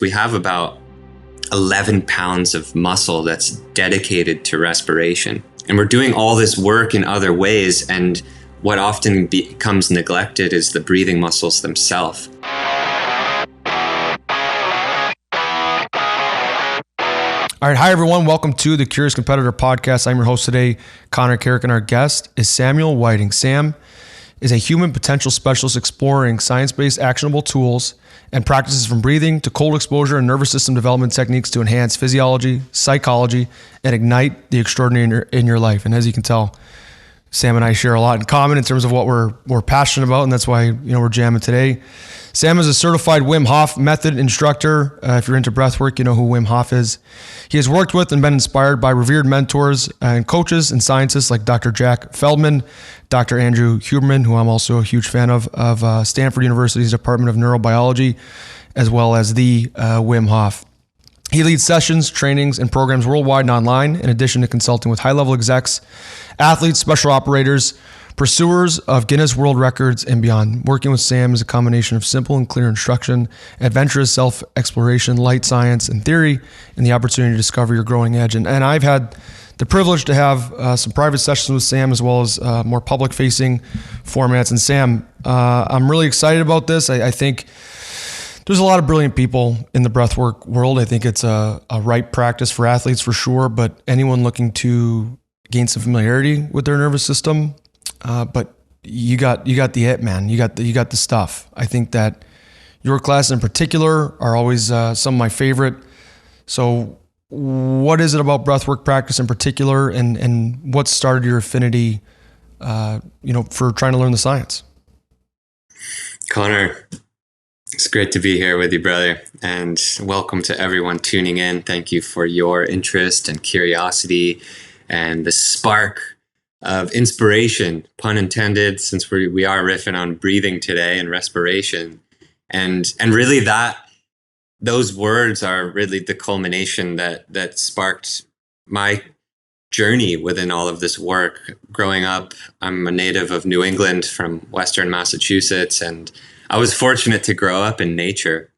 We have about 11 pounds of muscle that's dedicated to respiration. And we're doing all this work in other ways, and what often becomes neglected is the breathing muscles themselves. All right. Hi, everyone. Welcome to the Curious Competitor Podcast. I'm your host today, Carrick, and our guest is Samuel Whiting. Sam is a human potential specialist exploring science-based actionable tools and practices from breathing to cold exposure and nervous system development techniques to enhance physiology, psychology, and ignite the extraordinary in your life. And as you can tell, Sam and I share a lot in common in terms of what we're passionate about, and that's why we're jamming today. Sam is a certified Wim Hof method instructor. If you're into breathwork, you know who Wim Hof is. He has worked with and been inspired by revered mentors and coaches and scientists like Dr. Jack Feldman, Dr. Andrew Huberman, who I'm also a huge fan of Stanford University's Department of Neurobiology, as well as the Wim Hof. He leads sessions, trainings, and programs worldwide and online, in addition to consulting with high-level execs, athletes, special operators, pursuers of Guinness World Records, and beyond. Working with Sam is a combination of simple and clear instruction, adventurous self-exploration, light science, and theory, and the opportunity to discover your growing edge. And I've had the privilege to have some private sessions with Sam, as well as more public-facing formats. And Sam, I'm really excited about this. I think there's a lot of brilliant people in the breathwork world. I think it's a right practice for athletes for sure, but anyone looking to gain some familiarity with their nervous system. But you got the it, man. You got the stuff. I think that your classes in particular are always some of my favorite. So what is it about breathwork practice in particular, and what started your affinity, for trying to learn the science? Connor, it's great to be here with you, brother, and welcome to everyone tuning in. Thank you for your interest and curiosity and the spark of inspiration, pun intended, since we are riffing on breathing today and respiration. And really those words are really the culmination that sparked my journey within all of this work. Growing up, I'm a native of New England from Western Massachusetts, and I was fortunate to grow up in nature,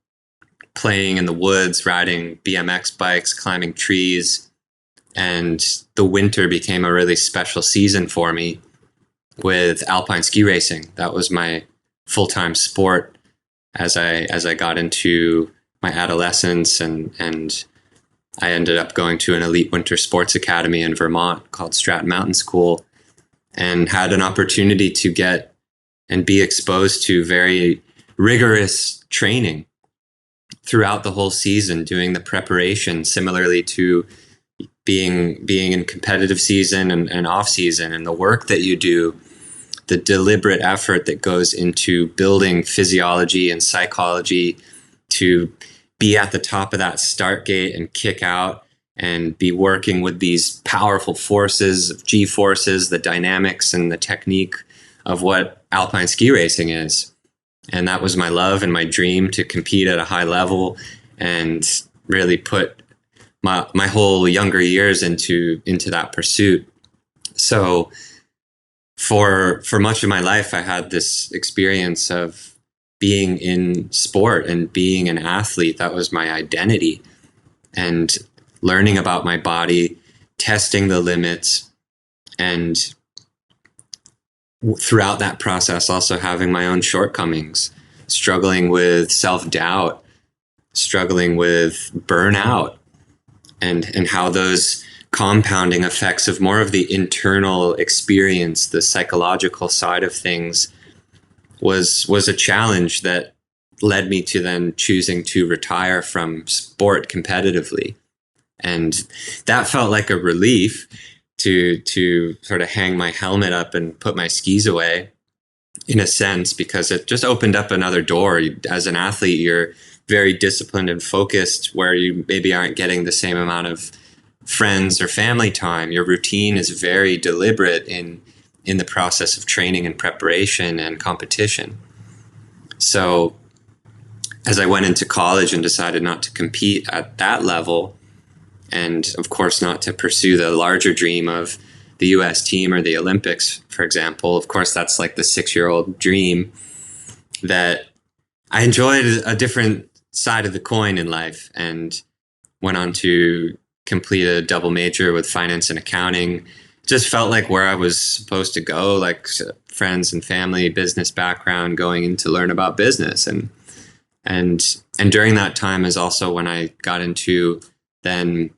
playing in the woods, riding BMX bikes, climbing trees. And the winter became a really special season for me with alpine ski racing. That was my full-time sport as I got into my adolescence, and I ended up going to an elite winter sports academy in Vermont called Stratton Mountain School, and had an opportunity to get and be exposed to very rigorous training throughout the whole season, doing the preparation similarly to being in competitive season and off season, and the work that you do, the deliberate effort that goes into building physiology and psychology to be at the top of that start gate and kick out and be working with these powerful forces, G forces, the dynamics and the technique of what alpine ski racing is. And that was my love and my dream, to compete at a high level and really put my whole younger years into that pursuit. So for much of my life, I had this experience of being in sport and being an athlete. That was my identity, and learning about my body, testing the limits, and throughout that process, also having my own shortcomings, struggling with self-doubt, struggling with burnout, and how those compounding effects of more of the internal experience, the psychological side of things, was a challenge that led me to then choosing to retire from sport competitively. And that felt like a relief to sort of hang my helmet up and put my skis away, in a sense, because it just opened up another door. As an athlete, you're very disciplined and focused, where you maybe aren't getting the same amount of friends or family time. Your routine is very deliberate in the process of training and preparation and competition. So as I went into college and decided not to compete at that level, and of course not to pursue the larger dream of the US team or the Olympics, for example, of course that's like the 6-year-old dream, that I enjoyed a different side of the coin in life, and went on to complete a double major with finance and accounting. Just felt like where I was supposed to go, like friends and family, business background, going in to learn about business. And during that time is also when I got into then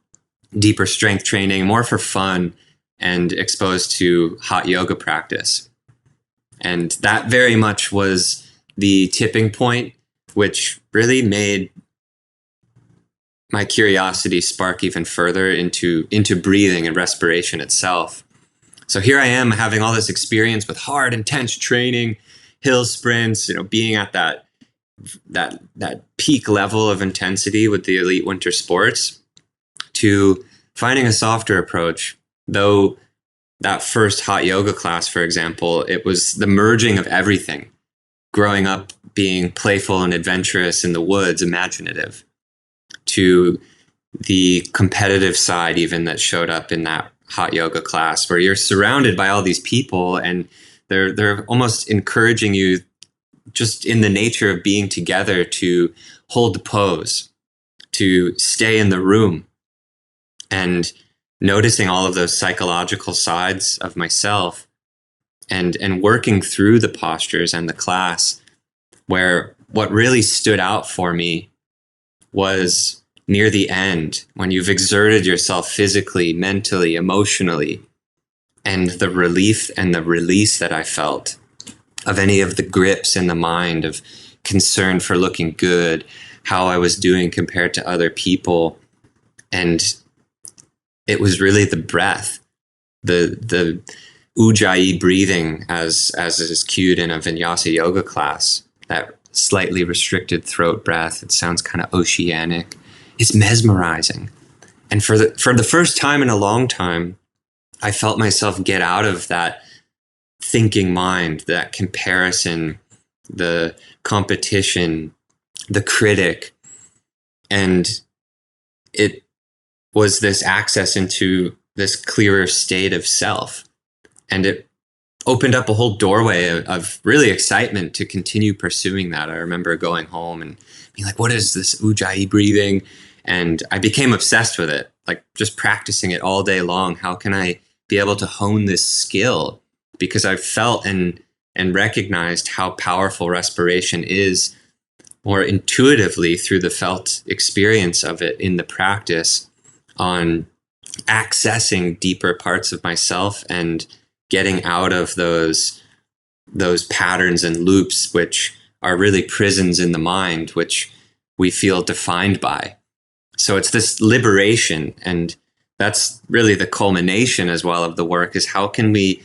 deeper strength training, more for fun, and exposed to hot yoga practice. And that very much was the tipping point, which really made my curiosity spark even further into breathing and respiration itself. So here I am having all this experience with hard, intense training, hill sprints, being at that peak level of intensity with the elite winter sports, to finding a softer approach. Though that first hot yoga class, for example, it was the merging of everything. Growing up being playful and adventurous in the woods, imaginative, to the competitive side even that showed up in that hot yoga class, where you're surrounded by all these people and they're almost encouraging you, just in the nature of being together, to hold the pose, to stay in the room, and noticing all of those psychological sides of myself, and working through the postures and the class, where what really stood out for me was near the end, when you've exerted yourself physically, mentally, emotionally, and the relief and the release that I felt of any of the grips in the mind of concern for looking good, how I was doing compared to other people. And it was really the breath, the ujjayi breathing, as is cued in a vinyasa yoga class, that slightly restricted throat breath. It sounds kind of oceanic. It's mesmerizing. And for the first time in a long time, I felt myself get out of that thinking mind, that comparison, the competition, the critic. And it was this access into this clearer state of self. And it opened up a whole doorway of really excitement to continue pursuing that. I remember going home and being like, what is this ujjayi breathing? And I became obsessed with it, like just practicing it all day long. How can I be able to hone this skill? Because I felt and recognized how powerful respiration is, more intuitively through the felt experience of it in the practice, on accessing deeper parts of myself and getting out of those patterns and loops, which are really prisons in the mind, which we feel defined by. So it's this liberation, and that's really the culmination as well of the work, is how can we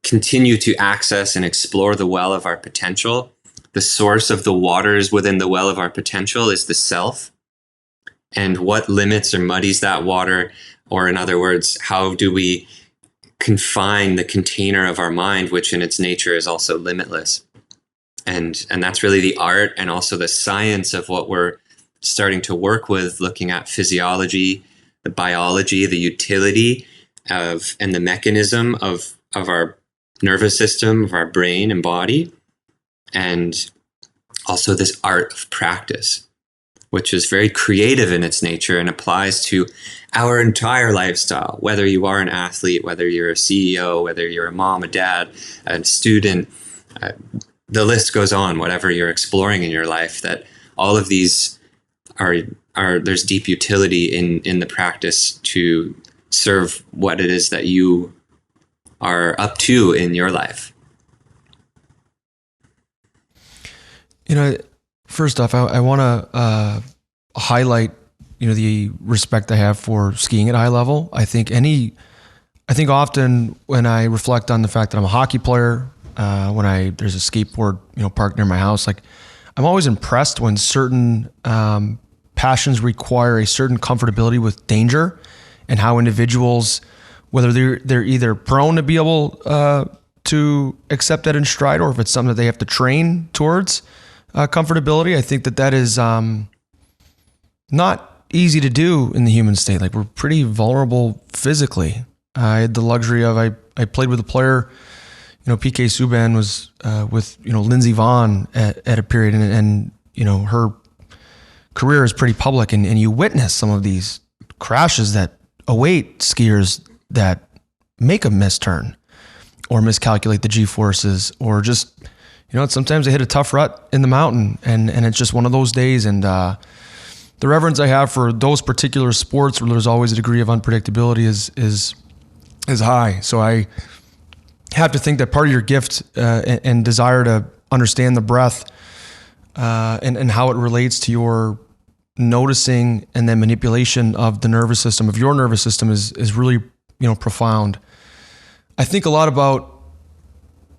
continue to access and explore the well of our potential. The source of the waters within the well of our potential is the self. And what limits or muddies that water? Or in other words, how do we confine the container of our mind, which in its nature is also limitless? And that's really the art and also the science of what we're starting to work with, looking at physiology, the biology, the utility of, and the mechanism of our nervous system, of our brain and body, and also this art of practice, which is very creative in its nature and applies to our entire lifestyle, whether you are an athlete, whether you're a CEO, whether you're a mom, a dad, a student, the list goes on, whatever you're exploring in your life, that all of these are there's deep utility in the practice to serve what it is that you are up to in your life. First off, I want to highlight, the respect I have for skiing at high level. I think often when I reflect on the fact that I'm a hockey player, there's a skateboard, parked near my house, like I'm always impressed when certain passions require a certain comfortability with danger, and how individuals, whether they're either prone to be able to accept that in stride, or if it's something that they have to train towards comfortability. I think that is not easy to do in the human state. Like, we're pretty vulnerable physically. I had the luxury of, I played with a player, PK Subban was with, Lindsey Vonn at a period, and her career is pretty public, and you witness some of these crashes that await skiers that make a misturn or miscalculate the G-forces, or just, sometimes they hit a tough rut in the mountain, and it's just one of those days. And the reverence I have for those particular sports where there's always a degree of unpredictability is high. So I have to think that part of your gift and desire to understand the breath and how it relates to your noticing and then manipulation of the nervous system, of your nervous system, is really, profound. I think a lot about,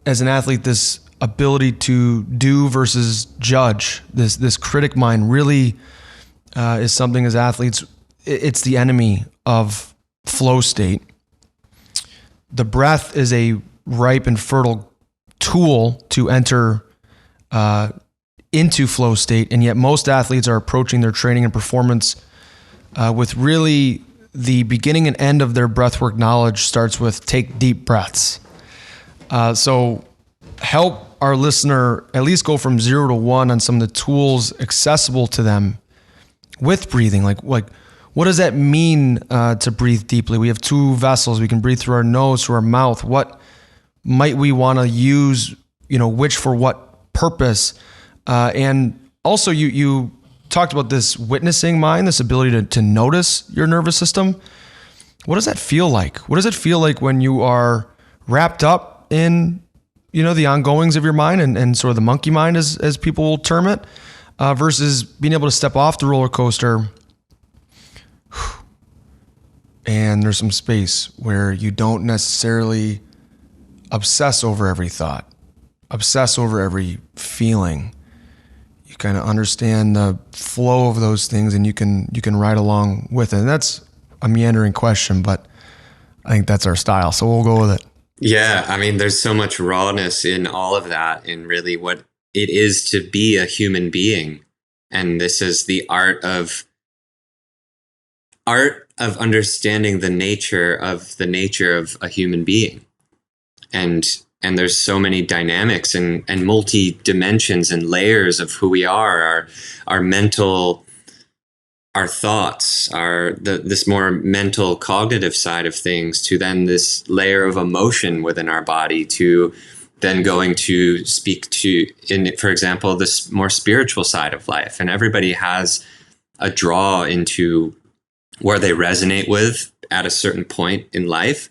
as an athlete, this ability to do versus judge. This critic mind really is something, as athletes, it's the enemy of flow state. The breath is a ripe and fertile tool to enter into flow state, and yet most athletes are approaching their training and performance with really the beginning and end of their breathwork knowledge starts with take deep breaths. So help our listener at least go from 0 to 1 on some of the tools accessible to them with breathing. Like what does that mean to breathe deeply? We have 2 vessels. We can breathe through our nose, through our mouth. What might we want to use, which for what purpose? And also you talked about this witnessing mind, this ability to notice your nervous system. What does that feel like? What does it feel like when you are wrapped up in, the ongoings of your mind and sort of the monkey mind, as people will term it, versus being able to step off the roller coaster and there's some space where you don't necessarily obsess over every thought, obsess over every feeling. You kind of understand the flow of those things, and you can ride along with it. And that's a meandering question, but I think that's our style, so we'll go with it. Yeah, I mean, there's so much rawness in all of that, in really what it is to be a human being. And this is the art of understanding the nature of a human being. And there's so many dynamics and multi dimensions and layers of who we are, our mental, our thoughts, this more mental cognitive side of things, to then this layer of emotion within our body, to then going to speak to, for example, this more spiritual side of life. And everybody has a draw into where they resonate with at a certain point in life.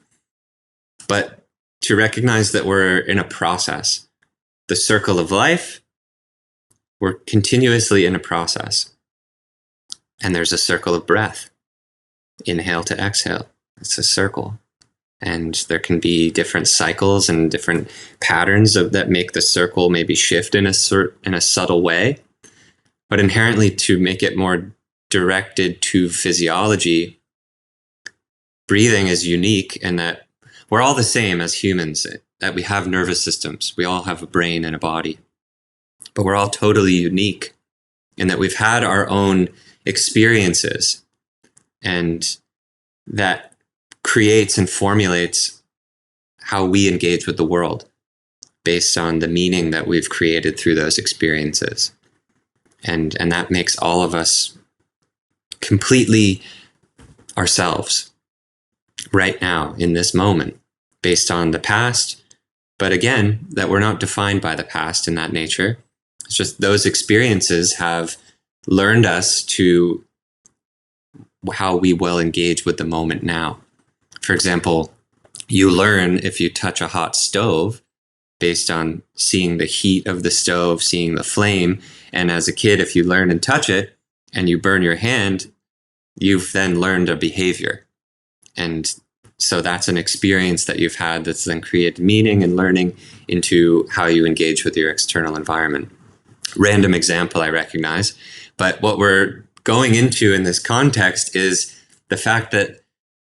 But to recognize that we're in a process, the circle of life, we're continuously in a process. And there's a circle of breath, inhale to exhale. It's a circle. And there can be different cycles and different patterns that make the circle maybe shift in a subtle way. But inherently, to make it more directed to physiology, breathing is unique in that we're all the same as humans, that we have nervous systems. We all have a brain and a body. But we're all totally unique in that we've had our own experiences, and that creates and formulates how we engage with the world based on the meaning that we've created through those experiences. And that makes all of us completely ourselves right now in this moment based on the past. But again, that we're not defined by the past in that nature. It's just those experiences have learned us to how we will engage with the moment now. For example, you learn if you touch a hot stove based on seeing the heat of the stove, seeing the flame. And as a kid, if you learn and touch it and you burn your hand, you've then learned a behavior. And so that's an experience that you've had that's then created meaning and learning into how you engage with your external environment. Random example, I recognize. But what we're going into in this context is the fact that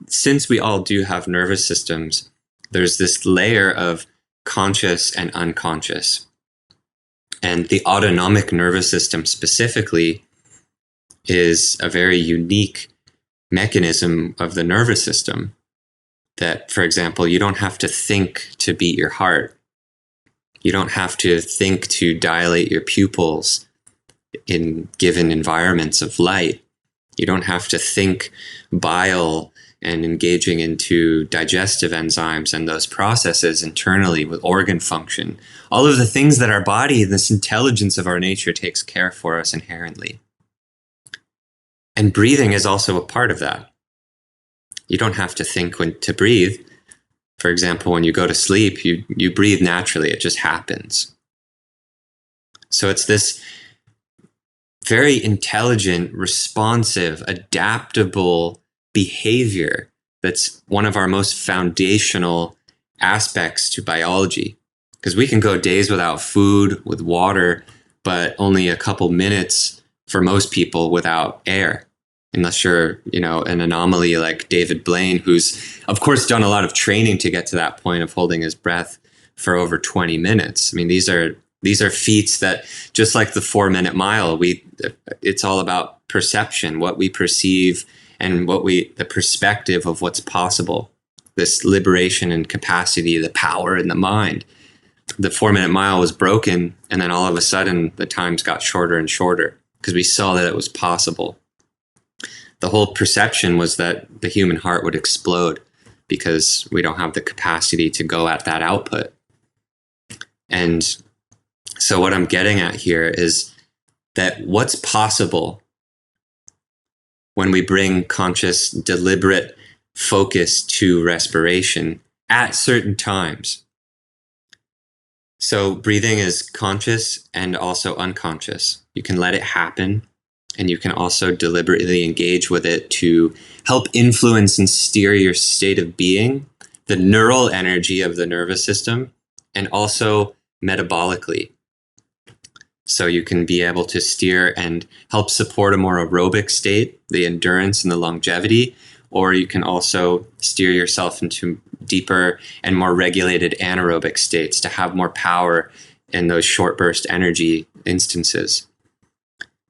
since we all do have nervous systems, there's this layer of conscious and unconscious. And the autonomic nervous system specifically is a very unique mechanism of the nervous system that, for example, you don't have to think to beat your heart. You don't have to think to dilate your pupils. in given environments of light. You don't have to think bile and engaging into digestive enzymes and those processes internally with organ function. All of the things that our body, this intelligence of our nature, takes care for us inherently. And breathing is also a part of that. You don't have to think to breathe. For example, when you go to sleep, you breathe naturally. It just happens. So it's this very intelligent, responsive, adaptable behavior that's one of our most foundational aspects to biology. Because we can go days without food, with water, but only a couple minutes for most people without air. Unless you're, an anomaly like David Blaine, who's, of course, done a lot of training to get to that point of holding his breath for over 20 minutes. I mean, these are feats that, just like the 4-minute mile, it's all about perception, what we perceive and the perspective of what's possible, this liberation and capacity, the power in the mind. The 4-minute mile was broken, and then all of a sudden the times got shorter and shorter because we saw that it was possible. The whole perception was that the human heart would explode because we don't have the capacity to go at that output. And so what I'm getting at here is that what's possible when we bring conscious, deliberate focus to respiration at certain times. So breathing is conscious and also unconscious. You can let it happen, and you can also deliberately engage with it to help influence and steer your state of being, the neural energy of the nervous system, and also metabolically. So you can be able to steer and help support a more aerobic state, the endurance and the longevity, or you can also steer yourself into deeper and more regulated anaerobic states to have more power in those short burst energy instances.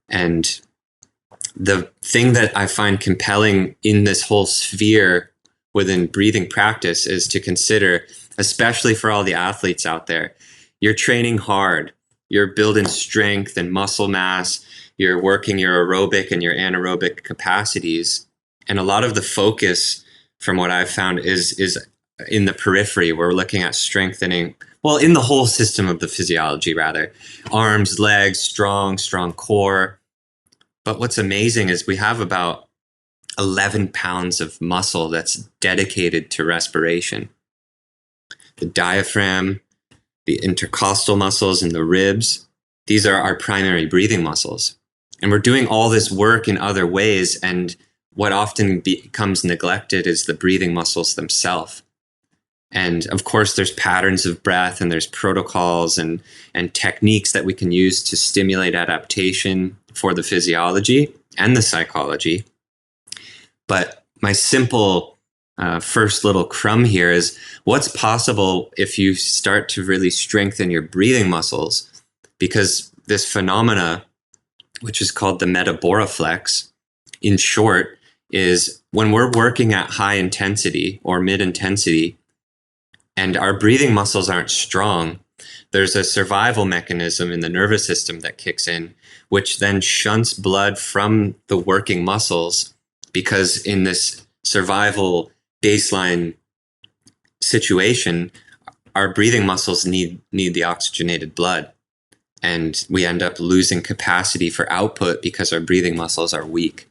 And the thing that I find compelling in this whole sphere within breathing practice is to consider, especially for all the athletes out there, you're training hard. You're building strength and muscle mass. You're working your aerobic and your anaerobic capacities. And a lot of the focus, from what I've found, is in the periphery. We're looking at strengthening, in the whole system of the physiology, rather. Arms, legs, strong core. But what's amazing is we have about 11 pounds of muscle that's dedicated to respiration. The diaphragm, the intercostal muscles and the ribs, these are our primary breathing muscles. And we're doing all this work in other ways, and what often becomes neglected is the breathing muscles themselves. And of course, there's patterns of breath, and there's protocols and techniques that we can use to stimulate adaptation for the physiology and the psychology. But my simple first little crumb here is what's possible if you start to really strengthen your breathing muscles, because this phenomena, which is called the metaboroflex, in short, is when we're working at high intensity or mid intensity and our breathing muscles aren't strong, there's a survival mechanism in the nervous system that kicks in, which then shunts blood from the working muscles, because in this survival baseline situation, our breathing muscles need the oxygenated blood. And we end up losing capacity for output because our breathing muscles are weak.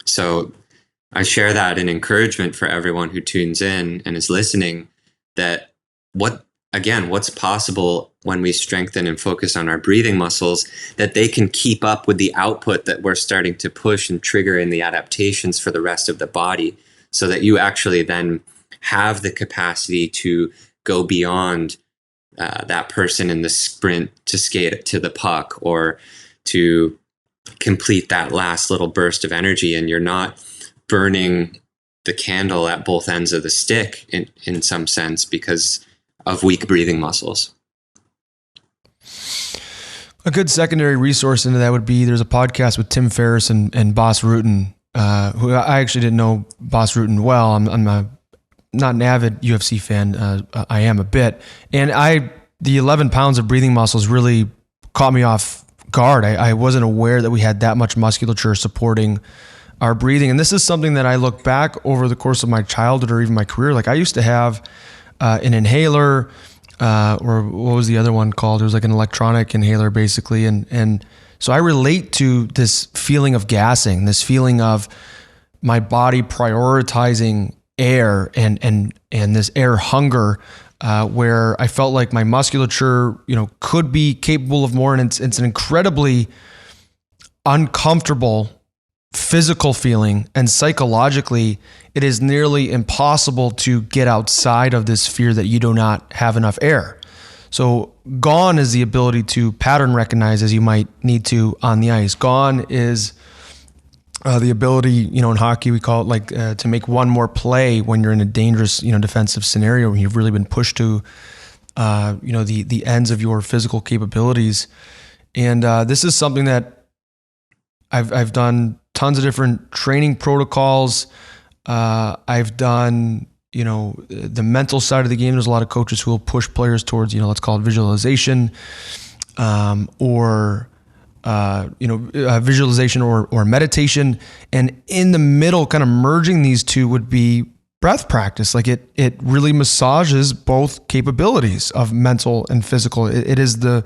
So I share that in encouragement for everyone who tunes in and is listening, that what's possible when we strengthen and focus on our breathing muscles, that they can keep up with the output that we're starting to push and trigger in the adaptations for the rest of the body, so that you actually then have the capacity to go beyond that person in the sprint to skate to the puck, or to complete that last little burst of energy, and you're not burning the candle at both ends of the stick in some sense because of weak breathing muscles. A good secondary resource into that would be, there's a podcast with Tim Ferriss and Bas Rutten, who I actually didn't know Bas Rutten well. I'm not an avid UFC fan. I am a bit. And the 11 pounds of breathing muscles really caught me off guard. I wasn't aware that we had that much musculature supporting our breathing. And this is something that I look back over the course of my childhood or even my career. Like I used to have an inhaler, or what was the other one called? It was like an electronic inhaler basically. And so I relate to this feeling of gassing, this feeling of my body prioritizing air and this air hunger, where I felt like my musculature, could be capable of more. And it's an incredibly uncomfortable physical feeling, and psychologically it is nearly impossible to get outside of this fear that you do not have enough air. So gone is the ability to pattern recognize as you might need to on the ice. Gone is the ability, in hockey we call it to make one more play when you're in a dangerous, defensive scenario when you've really been pushed to, the ends of your physical capabilities. And this is something that I've done tons of different training protocols. I've done, the mental side of the game. There's a lot of coaches who will push players towards, let's call it visualization, visualization or meditation. And in the middle, kind of merging these two would be breath practice. Like it really massages both capabilities of mental and physical. It is the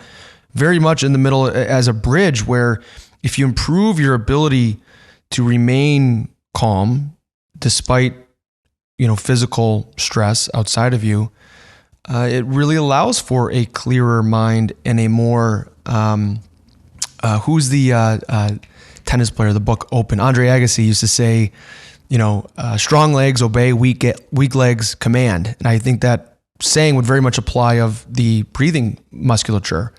very much in the middle as a bridge where if you improve your ability to remain calm despite, physical stress outside of you, it really allows for a clearer mind and a more, who's the tennis player, the book Open? Andre Agassi used to say, strong legs obey, weak legs command. And I think that saying would very much apply of the breathing musculature,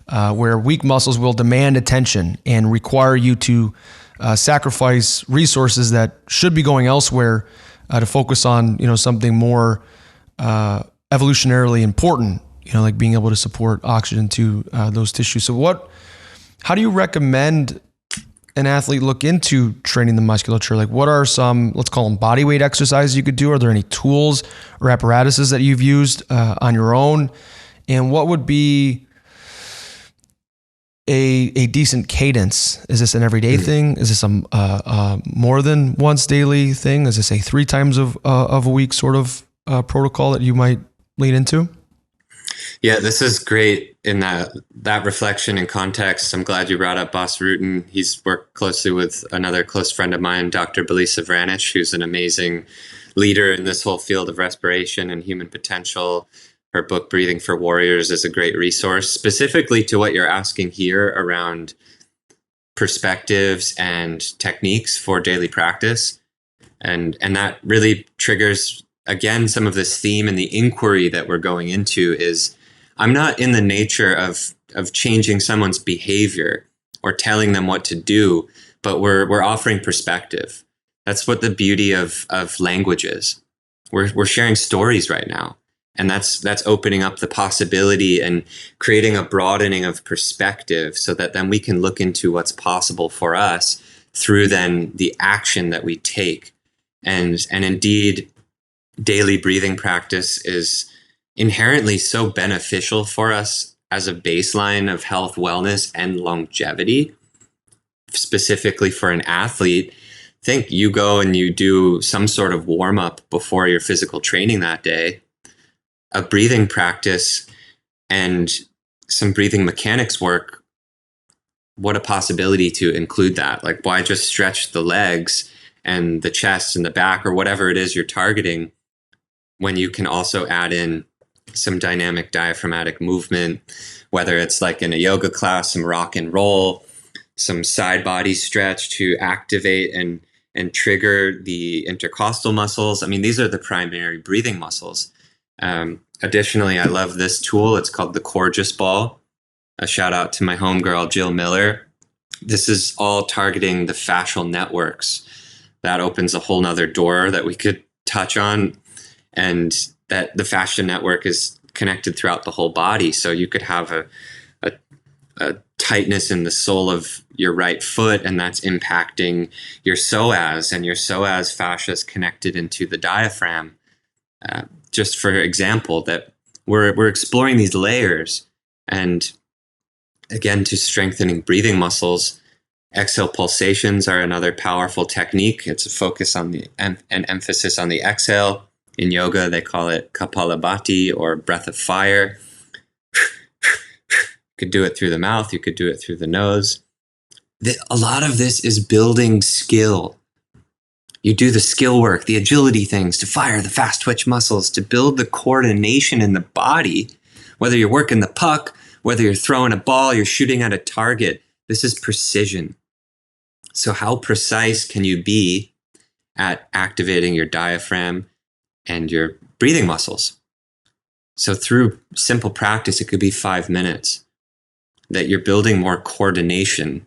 where weak muscles will demand attention and require you to sacrifice resources that should be going elsewhere to focus on, something more evolutionarily important, like being able to support oxygen to those tissues. So how do you recommend an athlete look into training the musculature? Like what are some, let's call them body weight exercises you could do? Are there any tools or apparatuses that you've used on your own? And what would be a decent cadence? Is this an everyday thing? Is this a more than once daily thing? Is this a 3 times of a week sort of protocol that you might lean into? Yeah, this is great in that reflection and context. I'm glad you brought up Bas Rutten. He's worked closely with another close friend of mine, Dr. Belisa Vranic, who's an amazing leader in this whole field of respiration and human potential. Her book, Breathing for Warriors, is a great resource, specifically to what you're asking here around perspectives and techniques for daily practice. And that really triggers, again, some of this theme and the inquiry that we're going into is, I'm not in the nature of changing someone's behavior or telling them what to do, but we're offering perspective. That's what the beauty of language is. We're sharing stories right now. And that's opening up the possibility and creating a broadening of perspective so that then we can look into what's possible for us through then the action that we take. And indeed, daily breathing practice is inherently so beneficial for us as a baseline of health, wellness, and longevity. Specifically for an athlete, think you go and you do some sort of warm up before your physical training that day. A breathing practice and some breathing mechanics work, what a possibility to include that. Like, why just stretch the legs and the chest and the back or whatever it is you're targeting when you can also add in some dynamic diaphragmatic movement, whether it's like in a yoga class, some rock and roll, some side body stretch to activate and trigger the intercostal muscles. I mean, these are the primary breathing muscles. Additionally, I love this tool. It's called the Coregeous Ball. A shout out to my homegirl, Jill Miller. This is all targeting the fascial networks. That opens a whole nother door that we could touch on, and that the fascia network is connected throughout the whole body. So you could have a tightness in the sole of your right foot, and that's impacting your psoas, and your psoas fascia is connected into the diaphragm. Just for example, that we're exploring these layers, and again, to strengthening breathing muscles. Exhale pulsations are another powerful technique. It's a focus on an emphasis on the exhale. In yoga, they call it Kapalabhati, or breath of fire. You could do it through the mouth. You could do it through the nose. A lot of this is building skill. You do the skill work, the agility things to fire the fast twitch muscles, to build the coordination in the body. Whether you're working the puck, whether you're throwing a ball, you're shooting at a target, this is precision. So how precise can you be at activating your diaphragm and your breathing muscles? So through simple practice, it could be 5 minutes that you're building more coordination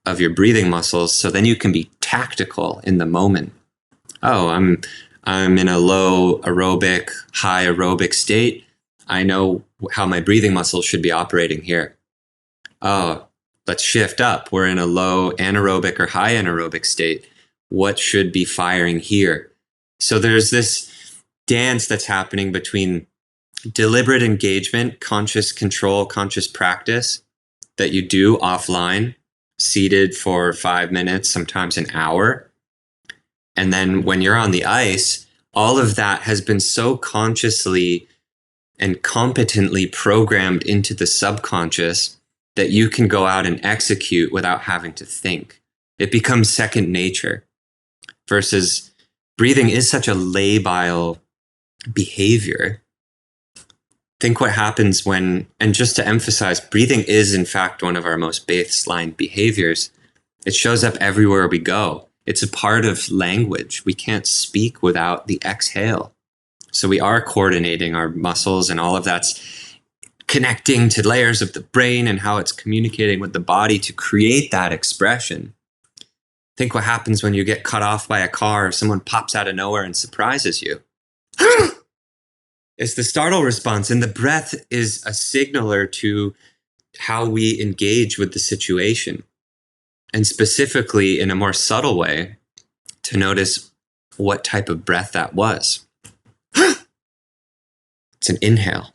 of your breathing muscles, so then you can be tactical in the moment. Oh, I'm in a low aerobic, high aerobic state. I know how my breathing muscles should be operating here. Oh, let's shift up. We're in a low anaerobic or high anaerobic state. What should be firing here? So there's this dance that's happening between deliberate engagement, conscious control, conscious practice that you do offline, seated for 5 minutes, sometimes an hour. And then when you're on the ice, all of that has been so consciously and competently programmed into the subconscious that you can go out and execute without having to think. It becomes second nature. Versus breathing is such a labile behavior. Think what happens when, and just to emphasize, breathing is in fact one of our most baseline behaviors. It shows up everywhere we go. It's a part of language. We can't speak without the exhale. So we are coordinating our muscles, and all of that's connecting to layers of the brain and how it's communicating with the body to create that expression. Think what happens when you get cut off by a car or someone pops out of nowhere and surprises you. It's the startle response, and the breath is a signaler to how we engage with the situation. And specifically, in a more subtle way, to notice what type of breath that was. It's an inhale.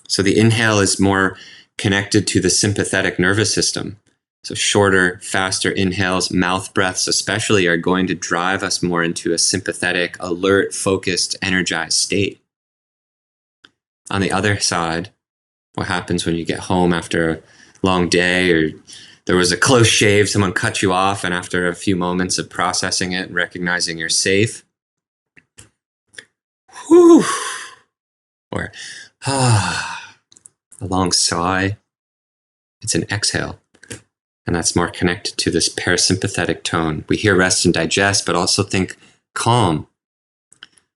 So the inhale is more connected to the sympathetic nervous system. So shorter, faster inhales, mouth breaths especially, are going to drive us more into a sympathetic, alert, focused, energized state. On the other side, what happens when you get home after a long day, or there was a close shave, someone cut you off, and after a few moments of processing it and recognizing you're safe, whew, or a long sigh, it's an exhale. And that's more connected to this parasympathetic tone. We hear rest and digest, but also think calm.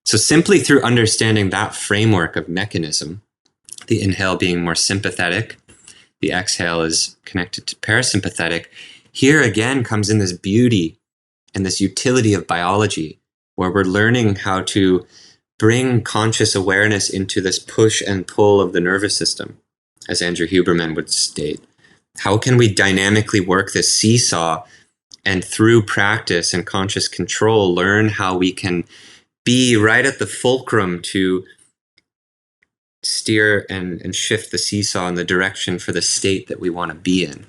So simply through understanding that framework of mechanism, the inhale being more sympathetic, the exhale is connected to parasympathetic, here again comes in this beauty and this utility of biology, where we're learning how to bring conscious awareness into this push and pull of the nervous system, as Andrew Huberman would state. How can we dynamically work this seesaw, and through practice and conscious control, learn how we can be right at the fulcrum to steer and shift the seesaw in the direction for the state that we want to be in.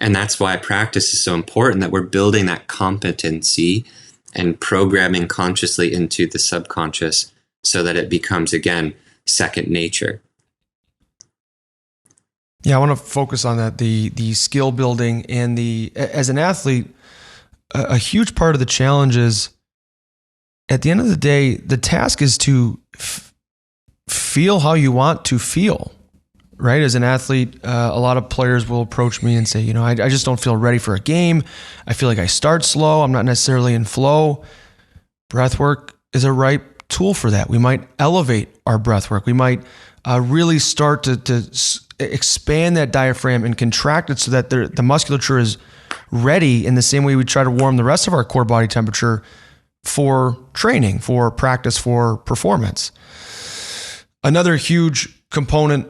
And that's why practice is so important, that we're building that competency and programming consciously into the subconscious so that it becomes, again, second nature. Yeah, I want to focus on that, the skill building, and as an athlete, a huge part of the challenge is, at the end of the day, the task is to feel how you want to feel, right? As an athlete, a lot of players will approach me and say, I just don't feel ready for a game. I feel like I start slow. I'm not necessarily in flow. Breathwork is a right tool for that. We might elevate our breathwork. We might really start to expand that diaphragm and contract it so that the musculature is ready, in the same way we try to warm the rest of our core body temperature for training, for practice, for performance. Another huge component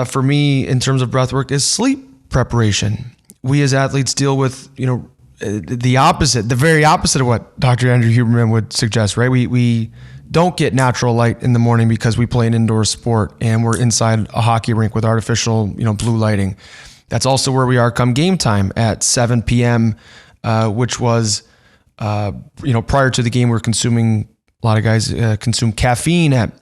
for me in terms of breathwork is sleep preparation. We as athletes deal with, the very opposite of what Dr. Andrew Huberman would suggest, right? We don't get natural light in the morning because we play an indoor sport and we're inside a hockey rink with artificial, blue lighting. That's also where we are come game time at 7 p.m., which was, prior to the game, we're consuming, a lot of guys consume caffeine at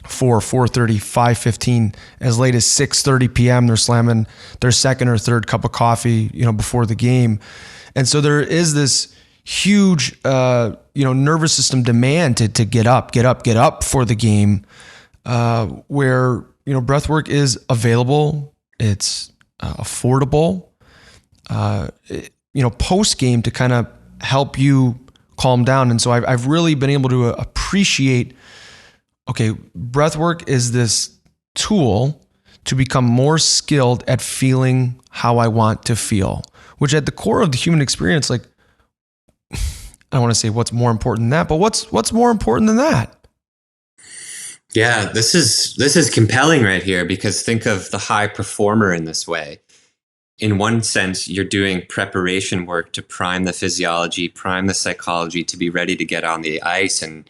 4:30, 5:15, as late as 6:30 p.m. They're slamming their second or third cup of coffee, before the game. And so there is this huge, nervous system demand to get up for the game, where, breath work is available. It's affordable, post game to kind of help you calm down. And so I've really been able to appreciate, okay, breathwork is this tool to become more skilled at feeling how I want to feel, which at the core of the human experience, like, I don't want to say what's more important than that, but what's more important than that? Yeah, this is compelling right here, because think of the high performer in this way. In one sense, you're doing preparation work to prime the physiology, prime the psychology to be ready to get on the ice and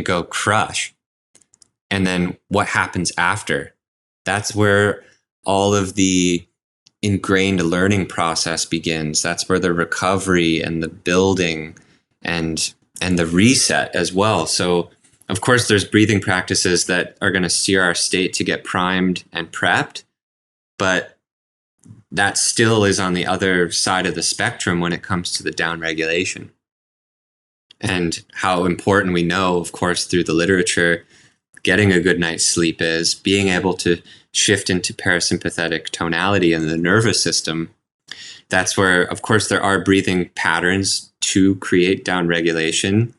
go crush. And then what happens after? That's where all of the ingrained learning process begins. That's where the recovery and the building and the reset as well. So of course, there's breathing practices that are going to steer our state to get primed and prepped, but that still is on the other side of the spectrum when it comes to the downregulation. And how important we know, of course, through the literature, getting a good night's sleep is, being able to shift into parasympathetic tonality in the nervous system. That's where, of course, there are breathing patterns to create downregulation.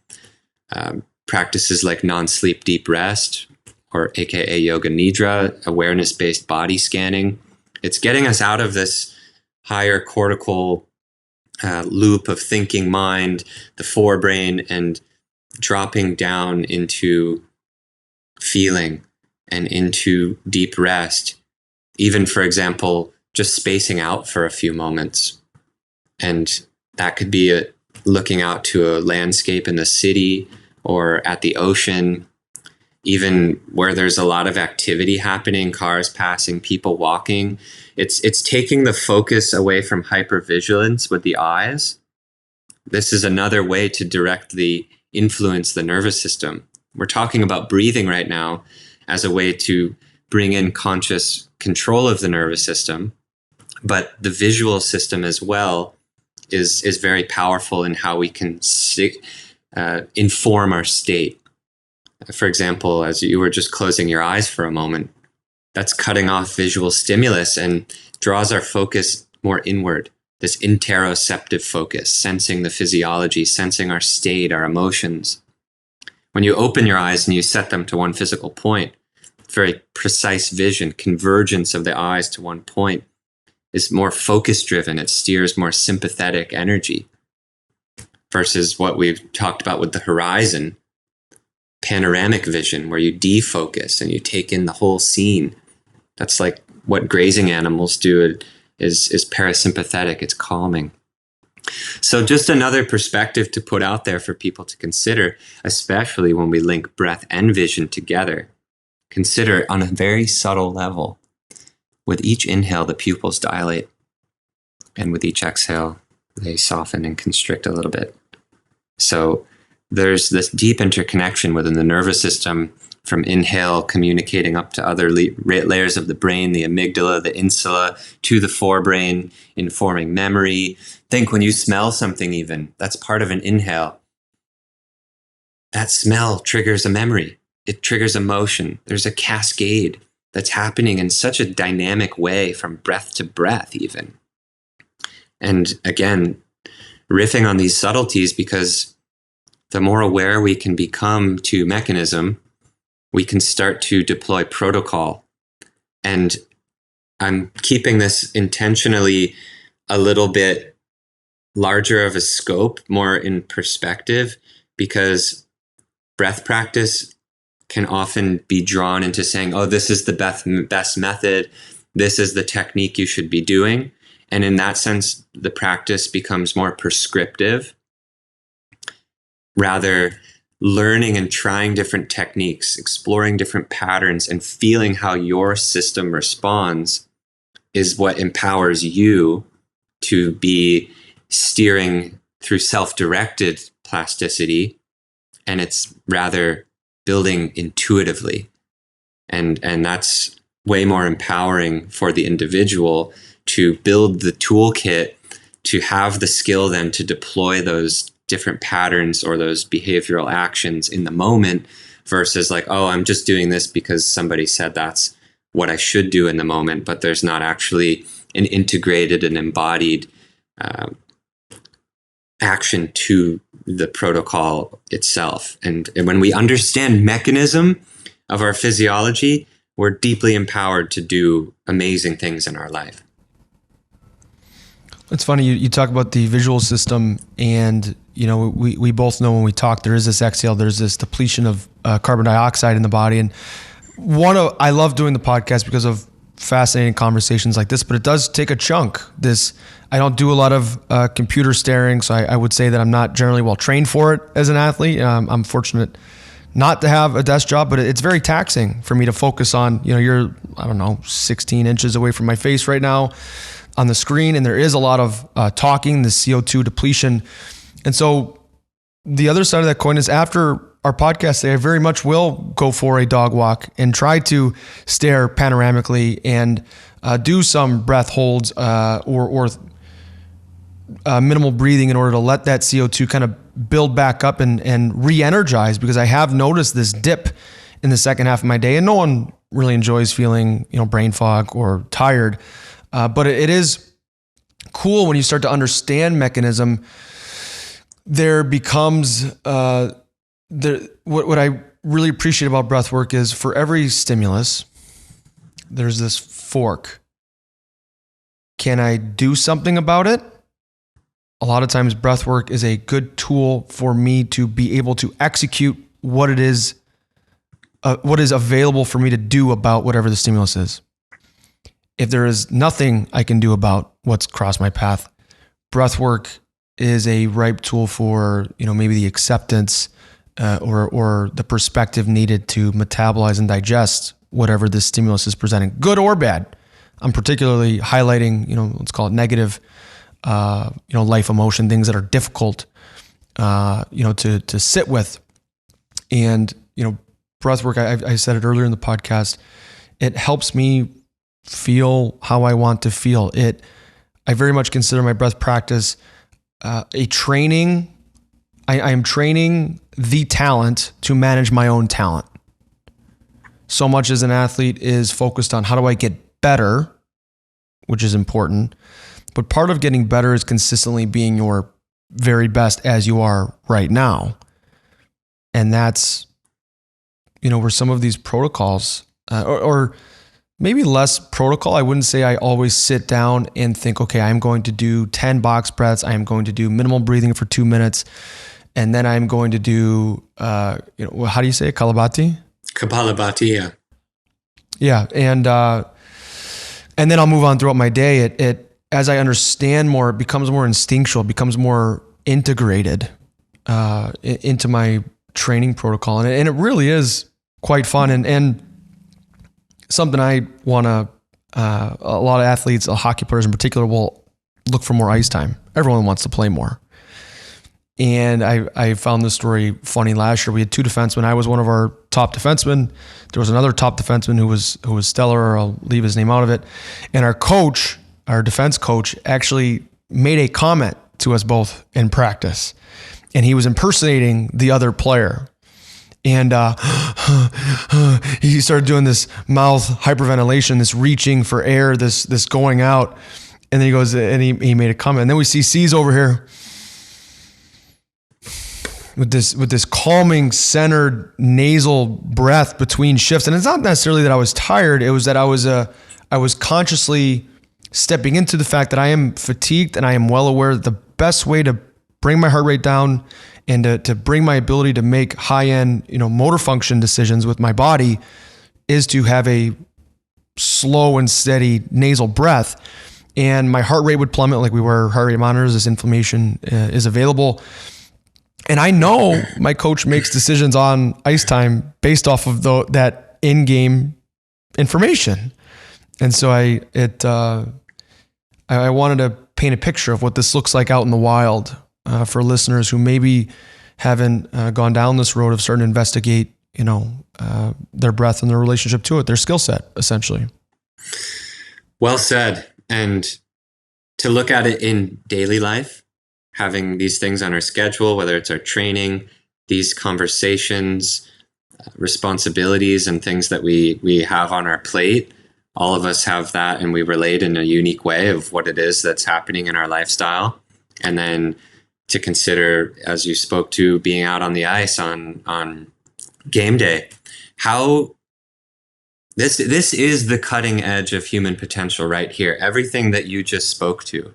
Practices like non-sleep deep rest, or AKA yoga nidra, awareness-based body scanning. It's getting us out of this higher cortical loop of thinking mind, the forebrain, and dropping down into feeling and into deep rest. Even, for example, just spacing out for a few moments. And that could be looking out to a landscape in the city or at the ocean, even where there's a lot of activity happening, cars passing, people walking. It's taking the focus away from hypervigilance with the eyes. This is another way to directly influence the nervous system. We're talking about breathing right now as a way to bring in conscious control of the nervous system, but the visual system as well is very powerful in how we can inform our state. For example, as you were just closing your eyes for a moment, that's cutting off visual stimulus and draws our focus more inward, this interoceptive focus, sensing the physiology, sensing our state, our emotions. When you open your eyes and you set them to one physical point, very precise vision, convergence of the eyes to one point is more focus driven. It steers more sympathetic energy versus what we've talked about with the horizon, panoramic vision, where you defocus and you take in the whole scene. That's like what grazing animals do. Is parasympathetic. It's calming. So just another perspective to put out there for people to consider, especially when we link breath and vision together. Consider on a very subtle level. With each inhale, the pupils dilate. And with each exhale, they soften and constrict a little bit. So there's this deep interconnection within the nervous system, from inhale communicating up to other layers of the brain, the amygdala, the insula, to the forebrain, informing memory. Think when you smell something even, that's part of an inhale. That smell triggers a memory. It triggers emotion. There's a cascade that's happening in such a dynamic way from breath to breath even. And again, riffing on these subtleties, because the more aware we can become to mechanism, we can start to deploy protocol. And I'm keeping this intentionally a little bit larger of a scope, more in perspective, because breath practice can often be drawn into saying, oh, this is the best method. This is the technique you should be doing. And in that sense, the practice becomes more prescriptive rather learning and trying different techniques, exploring different patterns, and feeling how your system responds is what empowers you to be steering through self-directed plasticity. And it's rather building intuitively. And that's way more empowering for the individual to build the toolkit, to have the skill then to deploy those different patterns or those behavioral actions in the moment, versus like, oh, I'm just doing this because somebody said that's what I should do in the moment, but there's not actually an integrated and embodied action to the protocol itself. And when we understand mechanism of our physiology, we're deeply empowered to do amazing things in our life. It's funny, you talk about the visual system, and we both know when we talk, there is this exhale, there's this depletion of carbon dioxide in the body. And I love doing the podcast because of fascinating conversations like this, but it does take a chunk. I don't do a lot of computer staring, so I would say that I'm not generally well trained for it as an athlete. I'm fortunate not to have a desk job, but it's very taxing for me to focus on, you're, 16 inches away from my face right now on the screen, and there is a lot of talking, the CO2 depletion. And so the other side of that coin is, after our podcast today, I very much will go for a dog walk and try to stare panoramically and do some breath holds or minimal breathing in order to let that CO2 kind of build back up and re-energize, because I have noticed this dip in the second half of my day, and no one really enjoys feeling, brain fog or tired. But it is cool when you start to understand mechanism. There becomes what I really appreciate about breath work is, for every stimulus, there's this fork. Can I do something about it? A lot of times breath work is a good tool for me to be able to execute what is available for me to do about whatever the stimulus is. If there is nothing I can do about what's crossed my path, breath work is a ripe tool for, maybe the acceptance or the perspective needed to metabolize and digest whatever this stimulus is presenting, good or bad. I'm particularly highlighting, let's call it negative, life emotion, things that are difficult, to sit with. And, breath work, I said it earlier in the podcast, it helps me feel how I want to feel. I very much consider my breath practice a training. I am training the talent to manage my own talent. So much as an athlete is focused on how do I get better, which is important. But part of getting better is consistently being your very best as you are right now. And that's, where some of these protocols, or maybe less protocol. I wouldn't say I always sit down and think, okay, I'm going to do 10 box breaths. I am going to do minimal breathing for 2 minutes. And then I'm going to do, how do you say it? Kapalabhati? Kapalabhati, yeah. Yeah. And then I'll move on throughout my day. It as I understand more, it becomes more instinctual, becomes more integrated into my training protocol. And it really is quite fun. And something I want to, a lot of athletes, hockey players in particular, will look for more ice time. Everyone wants to play more. And I found this story funny. Last year, we had two defensemen. I was one of our top defensemen. There was another top defenseman who was stellar. I'll leave his name out of it. And our coach, our defense coach, actually made a comment to us both in practice. And he was impersonating the other player. And he started doing this mouth hyperventilation, this reaching for air, this going out. And then he goes, and he made a comment. And then we see C's over here with this calming, centered nasal breath between shifts. And it's not necessarily that I was tired. It was that I was consciously stepping into the fact that I am fatigued, and I am well aware that the best way to bring my heart rate down and to bring my ability to make high-end, motor function decisions with my body is to have a slow and steady nasal breath. And my heart rate would plummet. Like, we wear heart rate monitors as inflammation is available. And I know my coach makes decisions on ice time based off of that in-game information. And so I wanted to paint a picture of what this looks like out in the wild for listeners who maybe haven't gone down this road of starting to investigate, their breath and their relationship to it, their skill set, essentially. Well said. And to look at it in daily life, having these things on our schedule, whether it's our training, these conversations, responsibilities, and things that we have on our plate, all of us have that, and we relate in a unique way of what it is that's happening in our lifestyle. And then to consider, as you spoke to, being out on the ice on game day, how this is the cutting edge of human potential right here. Everything that you just spoke to.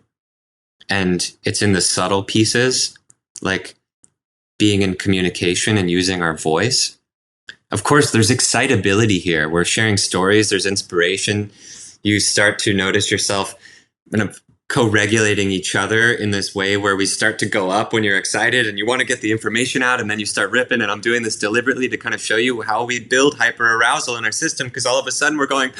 And it's in the subtle pieces, like being in communication and using our voice. Of course, there's excitability here. We're sharing stories. There's inspiration. You start to notice yourself kind of co-regulating each other in this way where we start to go up when you're excited and you want to get the information out, and then you start ripping. And I'm doing this deliberately to kind of show you how we build hyperarousal in our system, because all of a sudden we're going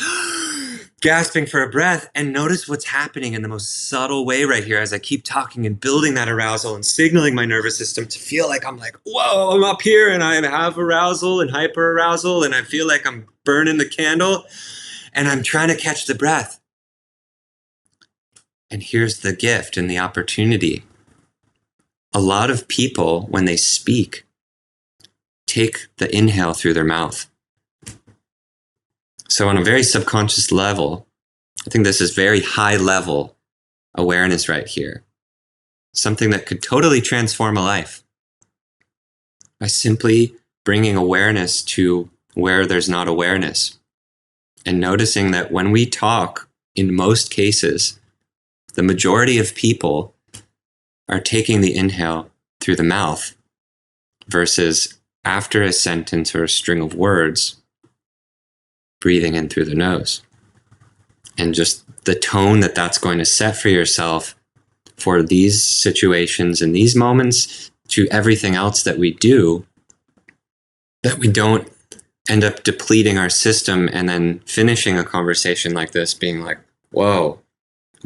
gasping for a breath. And notice what's happening in the most subtle way right here as I keep talking and building that arousal and signaling my nervous system to feel like I'm like, whoa, I'm up here and I have arousal and hyperarousal, and I feel like I'm burning the candle and I'm trying to catch the breath. And here's the gift and the opportunity. A lot of people, when they speak, take the inhale through their mouth. So on a very subconscious level, I think this is very high level awareness right here. Something that could totally transform a life by simply bringing awareness to where there's not awareness. And noticing that when we talk, in most cases, the majority of people are taking the inhale through the mouth versus after a sentence or a string of words, breathing in through the nose. And just the tone that that's going to set for yourself for these situations and these moments, to everything else that we do, that we don't end up depleting our system and then finishing a conversation like this being like, whoa,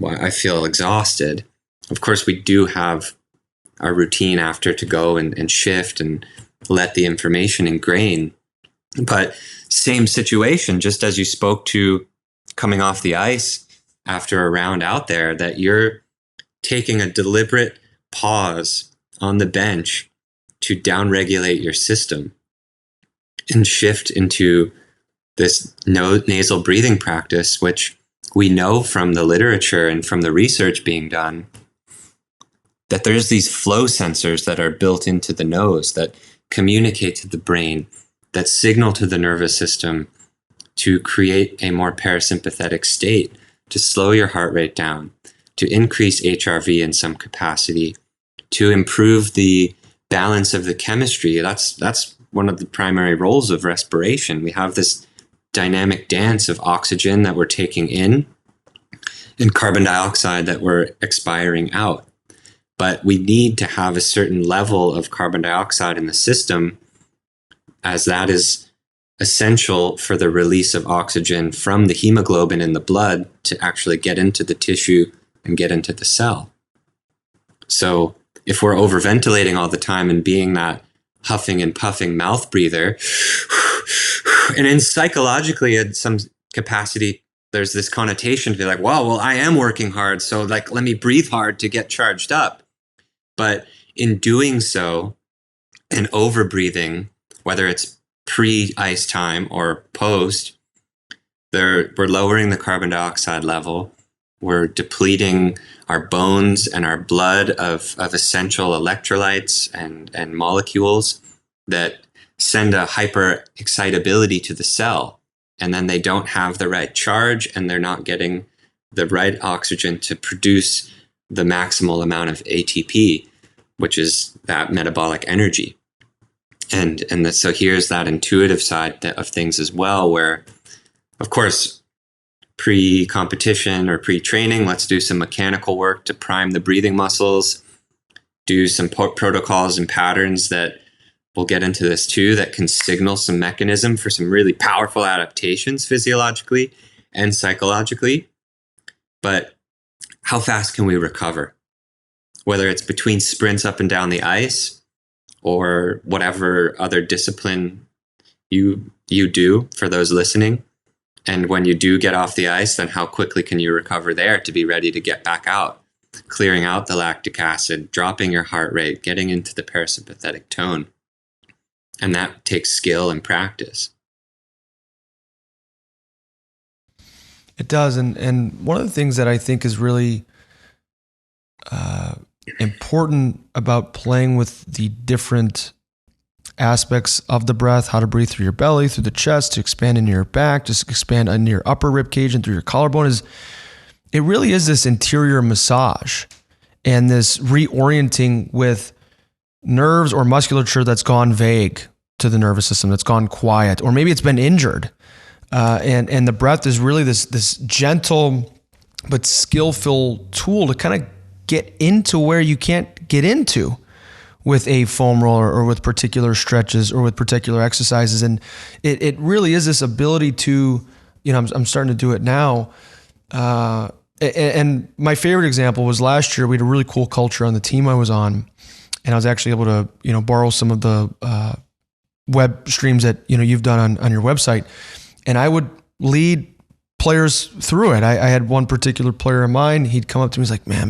I feel exhausted. Of course, we do have our routine after to go and shift and let the information ingrain. But same situation, just as you spoke to coming off the ice after a round out there, that you're taking a deliberate pause on the bench to downregulate your system and shift into this nasal breathing practice, which we know from the literature and from the research being done that there's these flow sensors that are built into the nose that communicate to the brain, that signal to the nervous system to create a more parasympathetic state, to slow your heart rate down, to increase HRV in some capacity, to improve the balance of the chemistry. That's one of the primary roles of respiration. We have this dynamic dance of oxygen that we're taking in and carbon dioxide that we're expiring out. But we need to have a certain level of carbon dioxide in the system, as that is essential for the release of oxygen from the hemoglobin in the blood to actually get into the tissue and get into the cell. So if we're overventilating all the time and being that huffing and puffing mouth breather, and then psychologically at some capacity, there's this connotation to be like, wow, well, I am working hard, so like, let me breathe hard to get charged up. But in doing so and over breathing, whether it's pre-ice time or post, we're lowering the carbon dioxide level. We're depleting our bones and our blood of essential electrolytes and molecules that send a hyper excitability to the cell. And then they don't have the right charge and they're not getting the right oxygen to produce the maximal amount of ATP, which is that metabolic energy. So here's that intuitive side of things as well, where, of course, pre-competition or pre-training, let's do some mechanical work to prime the breathing muscles, do some protocols and patterns that we'll get into this too, that can signal some mechanism for some really powerful adaptations physiologically and psychologically. But how fast can we recover? Whether it's between sprints up and down the ice or whatever other discipline you do for those listening. And when you do get off the ice, then how quickly can you recover there to be ready to get back out, clearing out the lactic acid, dropping your heart rate, getting into the parasympathetic tone. And that takes skill and practice. It does. And one of the things that I think is really important about playing with the different aspects of the breath, how to breathe through your belly, through the chest, to expand into your back, to expand into your upper rib cage and through your collarbone, is it really is this interior massage and this reorienting with nerves or musculature that's gone vague to the nervous system, that's gone quiet, or maybe it's been injured. And the breath is really this gentle but skillful tool to kind of get into where you can't get into with a foam roller or with particular stretches or with particular exercises. And it really is this ability to, I'm starting to do it now. And my favorite example was last year. We had a really cool culture on the team I was on, and I was actually able to, borrow some of the web streams that, you've done on your website. And I would lead players through it. I had one particular player in mind. He'd come up to me. He's like, "Man,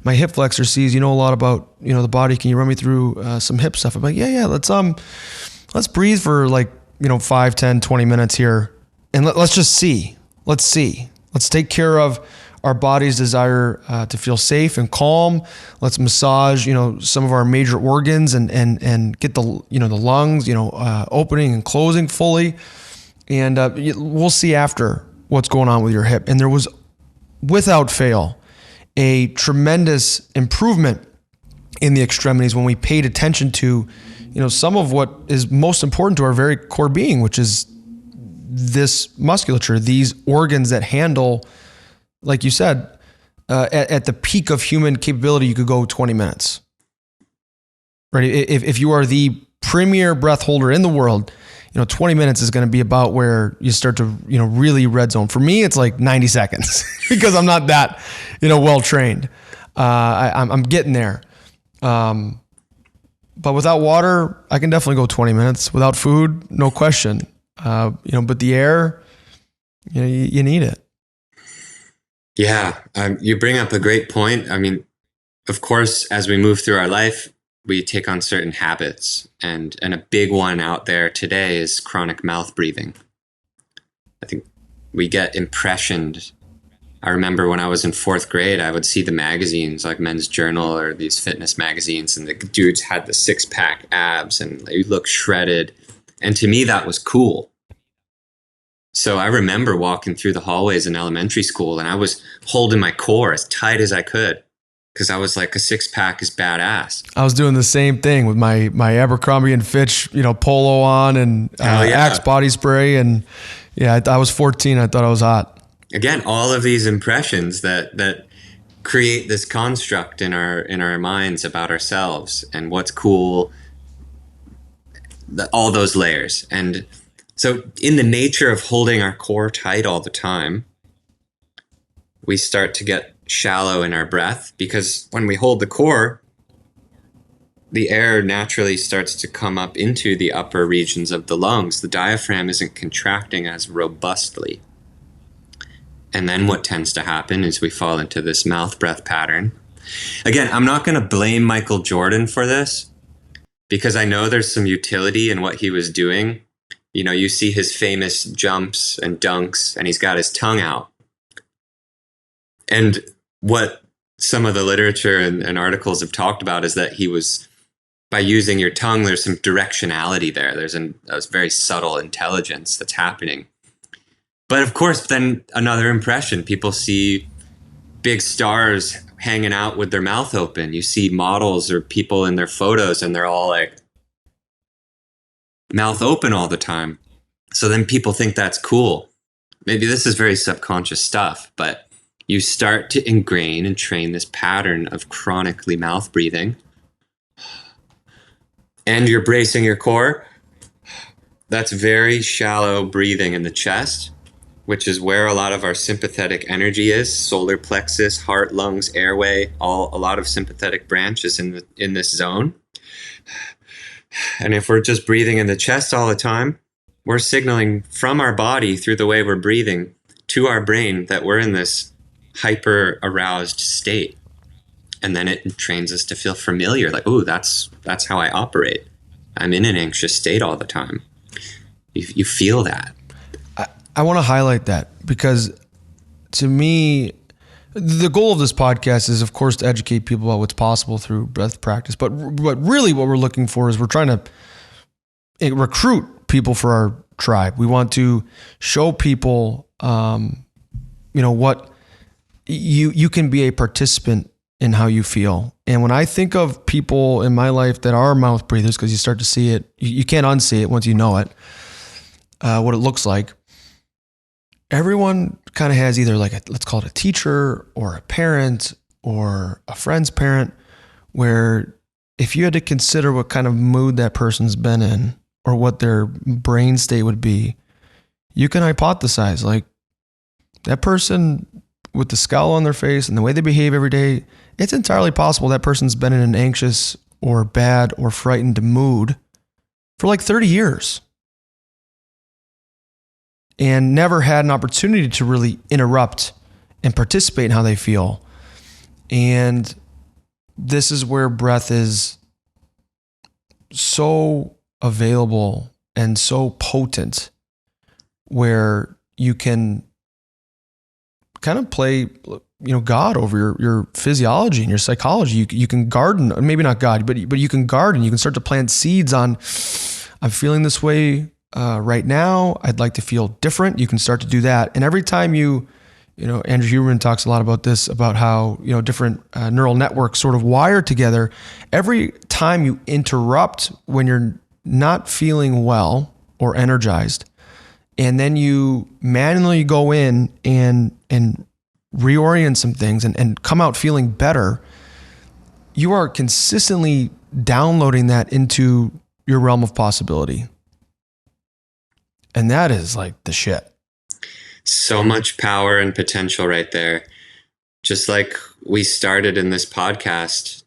my hip flexor sees, a lot about, the body. Can you run me through some hip stuff?" I'm like, yeah. Let's breathe for 5, 10, 20 minutes here. And let's just see. Let's see. Let's take care of our body's desire to feel safe and calm. Let's massage, some of our major organs and get the lungs, opening and closing fully. And we'll see after what's going on with your hip. And there was, without fail, a tremendous improvement in the extremities when we paid attention to, some of what is most important to our very core being, which is this musculature, these organs that handle, like you said, at the peak of human capability, you could go 20 minutes. Right? If you are the premier breath holder in the world, 20 minutes is going to be about where you start to, really red zone. For me, it's like 90 seconds because I'm not that, well trained. I'm getting there. But without water, I can definitely go 20 minutes. Without food, no question. But the air, you need it. Yeah. You bring up a great point. I mean, of course, as we move through our life, we take on certain habits, and a big one out there today is chronic mouth breathing. I think we get impressioned. I remember when I was in 4th grade, I would see the magazines like Men's Journal or these fitness magazines, and the dudes had the 6-pack abs and they looked shredded. And to me, that was cool. So I remember walking through the hallways in elementary school, and I was holding my core as tight as I could, because I was like, a 6-pack is badass. I was doing the same thing with my Abercrombie and Fitch, polo on and Axe body spray. And I was 14. I thought I was hot. Again, all of these impressions that create this construct in our minds about ourselves and what's cool, all those layers. And so in the nature of holding our core tight all the time, we start to get shallow in our breath, because when we hold the core, the air naturally starts to come up into the upper regions of the lungs. The diaphragm isn't contracting as robustly. And then what tends to happen is we fall into this mouth breath pattern. Again, I'm not going to blame Michael Jordan for this, because I know there's some utility in what he was doing. You see his famous jumps and dunks, and he's got his tongue out. And what some of the literature and articles have talked about is that he was, by using your tongue, there's some directionality there. There's a very subtle intelligence that's happening. But of course, then another impression, people see big stars hanging out with their mouth open. You see models or people in their photos, and they're all like mouth open all the time. So then people think that's cool. Maybe this is very subconscious stuff, but you start to ingrain and train this pattern of chronically mouth breathing. And you're bracing your core. That's very shallow breathing in the chest, which is where a lot of our sympathetic energy is. Solar plexus, heart, lungs, airway, a lot of sympathetic branches in this zone. And if we're just breathing in the chest all the time, we're signaling from our body through the way we're breathing to our brain that we're in this hyper aroused state. And then it trains us to feel familiar, like, oh, that's how I operate. I'm in an anxious state all the time. You feel that. I want to highlight that because to me, the goal of this podcast is, of course, to educate people about what's possible through breath practice. But really what we're looking for is we're trying to recruit people for our tribe. We want to show people, what you can be a participant in how you feel. And when I think of people in my life that are mouth breathers, because you start to see it, you can't unsee it once you know it, what it looks like. Everyone kind of has either let's call it a teacher or a parent or a friend's parent, where if you had to consider what kind of mood that person's been in or what their brain state would be, you can hypothesize like that person with the scowl on their face and the way they behave every day, it's entirely possible that person's been in an anxious or bad or frightened mood for like 30 years. And never had an opportunity to really interrupt and participate in how they feel. And this is where breath is so available and so potent, where you can kind of play, God over your physiology and your psychology. You can garden, maybe not God, but you can garden. You can start to plant seeds on, I'm feeling this way right now. I'd like to feel different. You can start to do that. And every time Andrew Huberman talks a lot about this, about how, different neural networks sort of wire together. Every time you interrupt when you're not feeling well or energized, and then you manually go in and reorient some things and come out feeling better, you are consistently downloading that into your realm of possibility. And that is like the shit. So much power and potential right there. Just like we started in this podcast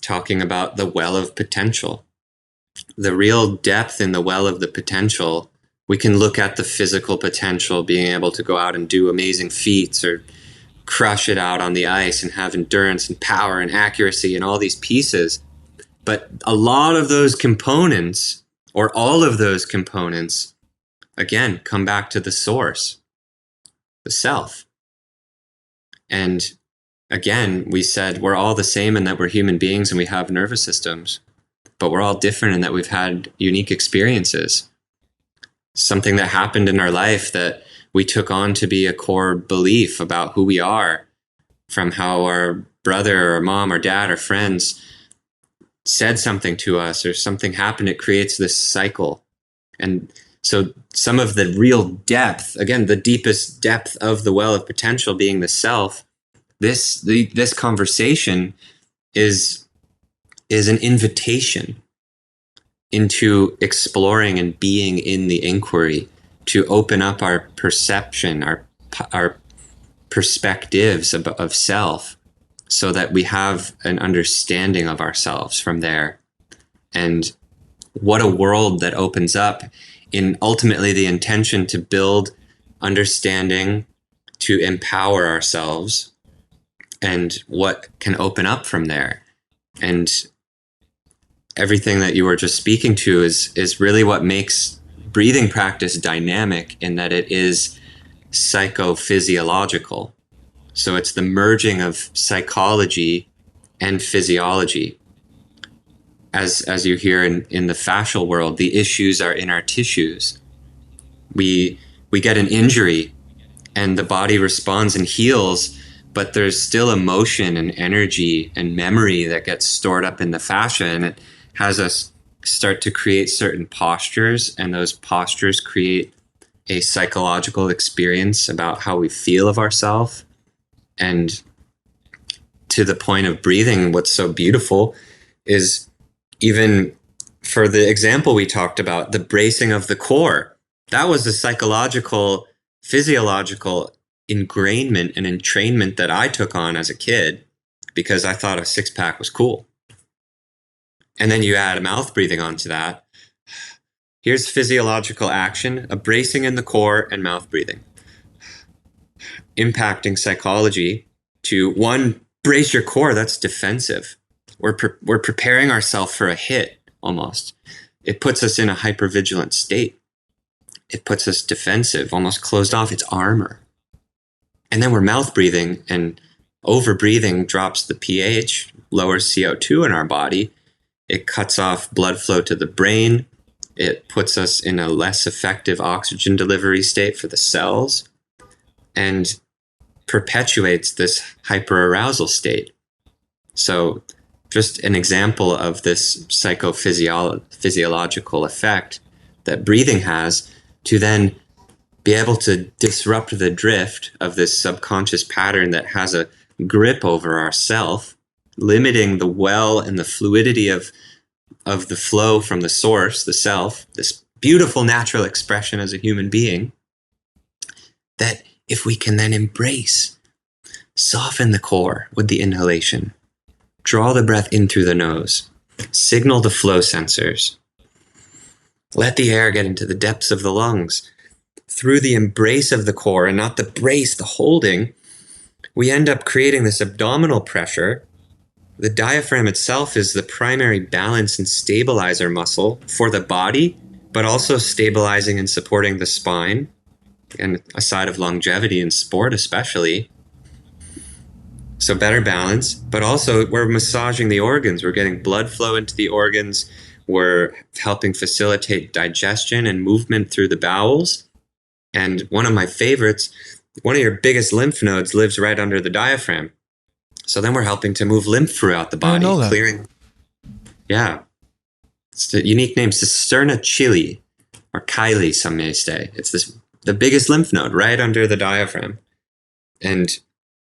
talking about the well of potential. The real depth in the well of the potential, we can look at the physical potential, being able to go out and do amazing feats or crush it out on the ice and have endurance and power and accuracy and all these pieces. But a lot of those components, or all of those components, again, come back to the source, the self. And again, we said we're all the same in that we're human beings and we have nervous systems, but we're all different in that we've had unique experiences. Something that happened in our life that we took on to be a core belief about who we are, from how our brother or mom or dad or friends said something to us or something happened. It creates this cycle. And so some of the real depth, again, the deepest depth of the well of potential being the self, this conversation is an invitation into exploring and being in the inquiry, to open up our perception, our perspectives of self, so that we have an understanding of ourselves from there. And what a world that opens up in ultimately the intention to build understanding, to empower ourselves, and what can open up from there. And everything that you were just speaking to is really what makes breathing practice dynamic, in that it is psychophysiological. So it's the merging of psychology and physiology. As you hear in the fascial world, the issues are in our tissues. We get an injury and the body responds and heals, but there's still emotion and energy and memory that gets stored up in the fascia, and it has us start to create certain postures, and those postures create a psychological experience about how we feel of ourselves. And to the point of breathing, what's so beautiful is, even for the example we talked about, the bracing of the core, that was a psychological, physiological ingrainment and entrainment that I took on as a kid because I thought a six-pack was cool. And then you add mouth breathing onto that. Here's physiological action, a bracing in the core and mouth breathing, impacting psychology to, one, brace your core. That's defensive. We're preparing ourselves for a hit almost. It puts us in a hypervigilant state. It puts us defensive, almost closed off. It's armor. And then we're mouth breathing, and over breathing drops the pH, lowers CO2 in our body. It cuts off blood flow to the brain. It puts us in a less effective oxygen delivery state for the cells and perpetuates this hyperarousal state. So just an example of this psychophysiological effect that breathing has, to then be able to disrupt the drift of this subconscious pattern that has a grip over ourself, limiting the well and the fluidity of the flow from the source, the self, this beautiful natural expression as a human being, that if we can then embrace, soften the core with the inhalation, draw the breath in through the nose, signal the flow sensors, let the air get into the depths of the lungs. Through the embrace of the core, and not the brace, the holding, we end up creating this abdominal pressure. The diaphragm itself is the primary balance and stabilizer muscle for the body, but also stabilizing and supporting the spine, and a side of longevity in sport especially. So better balance, but also we're massaging the organs. We're getting blood flow into the organs. We're helping facilitate digestion and movement through the bowels. And one of my favorites, one of your biggest lymph nodes lives right under the diaphragm. So then we're helping to move lymph throughout the body, I know that. clearing. Yeah. It's the unique name, cisterna chili, or chyli, some may say. It's the biggest lymph node right under the diaphragm. And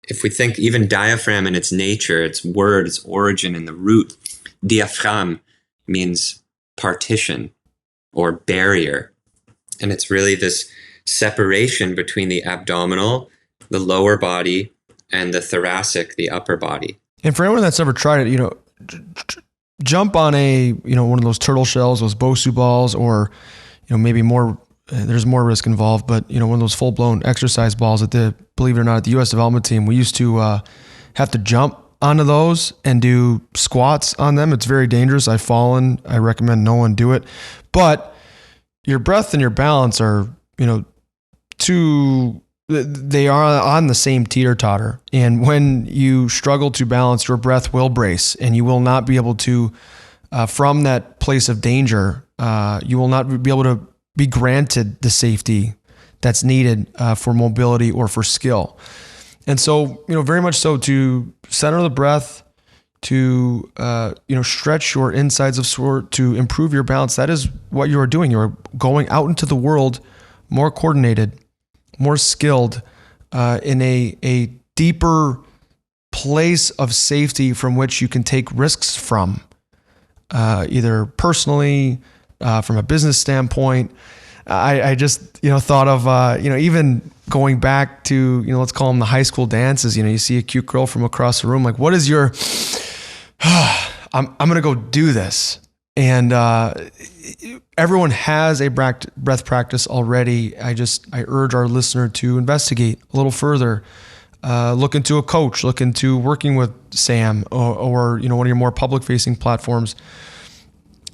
if we think even diaphragm in its nature, its word, its origin in the root, diaphragm means partition or barrier. And it's really this separation between the abdominal, the lower body, and the thoracic, the upper body. And for anyone that's ever tried it, jump on one of those turtle shells, those Bosu balls, or, maybe more, there's more risk involved, but, one of those full blown exercise balls believe it or not, at the U.S. development team, we used to have to jump onto those and do squats on them. It's very dangerous. I've fallen. I recommend no one do it. But your breath and your balance are, they are on the same teeter-totter. And when you struggle to balance, your breath will brace, and you will not be able to, from that place of danger, you will not be able to be granted the safety that's needed for mobility or for skill. And so, very much so, to center the breath, to, stretch your insides of sort, to improve your balance. That is what you are doing. You're going out into the world more coordinated, more skilled, in a deeper place of safety from which you can take risks from, either personally, from a business standpoint. I just, thought of, even going back to, let's call them the high school dances. You see a cute girl from across the room, like, what is your, I'm going to go do this. And everyone has a breath practice already. I urge our listener to investigate a little further. Look into a coach, look into working with Sam or one of your more public facing platforms.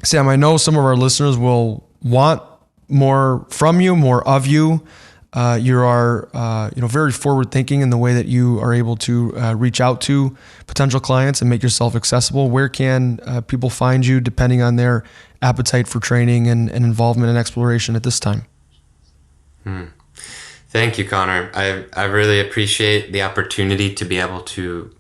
Sam, I know some of our listeners will want more from you, more of you. You are, very forward thinking in the way that you are able to reach out to potential clients and make yourself accessible. Where can people find you depending on their appetite for training and involvement and exploration at this time? Thank you, Connor. I really appreciate the opportunity to be able to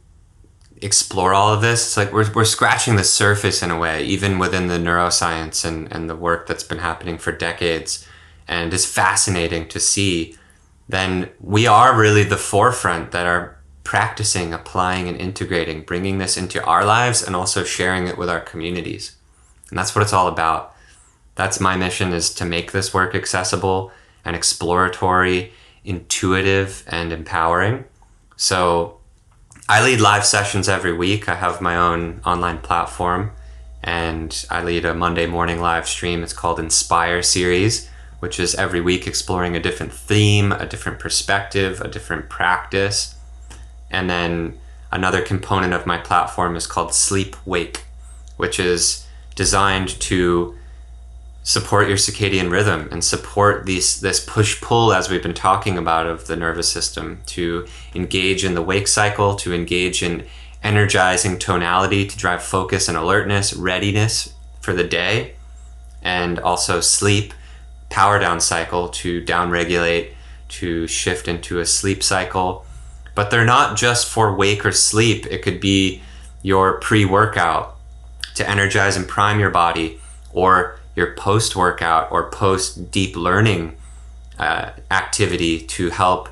explore all of this. It's like we're scratching the surface in a way, even within the neuroscience and the work that's been happening for decades. And it's fascinating to see. Then we are really the forefront that are practicing, applying, and integrating, bringing this into our lives and also sharing it with our communities. And that's what it's all about. That's my mission, is to make this work accessible and exploratory, intuitive, and empowering. So I lead live sessions every week. I have my own online platform, and I lead a Monday morning live stream. It's called Inspire Series, which is every week exploring a different theme, a different perspective, a different practice. And then another component of my platform is called Sleep Wake, which is designed to support your circadian rhythm and support this push-pull, as we've been talking about, of the nervous system, to engage in the wake cycle, to engage in energizing tonality, to drive focus and alertness, readiness for the day, and also sleep, power down cycle, to downregulate, to shift into a sleep cycle. But they're not just for wake or sleep. It could be your pre-workout to energize and prime your body, or your post-workout or post-deep learning activity to help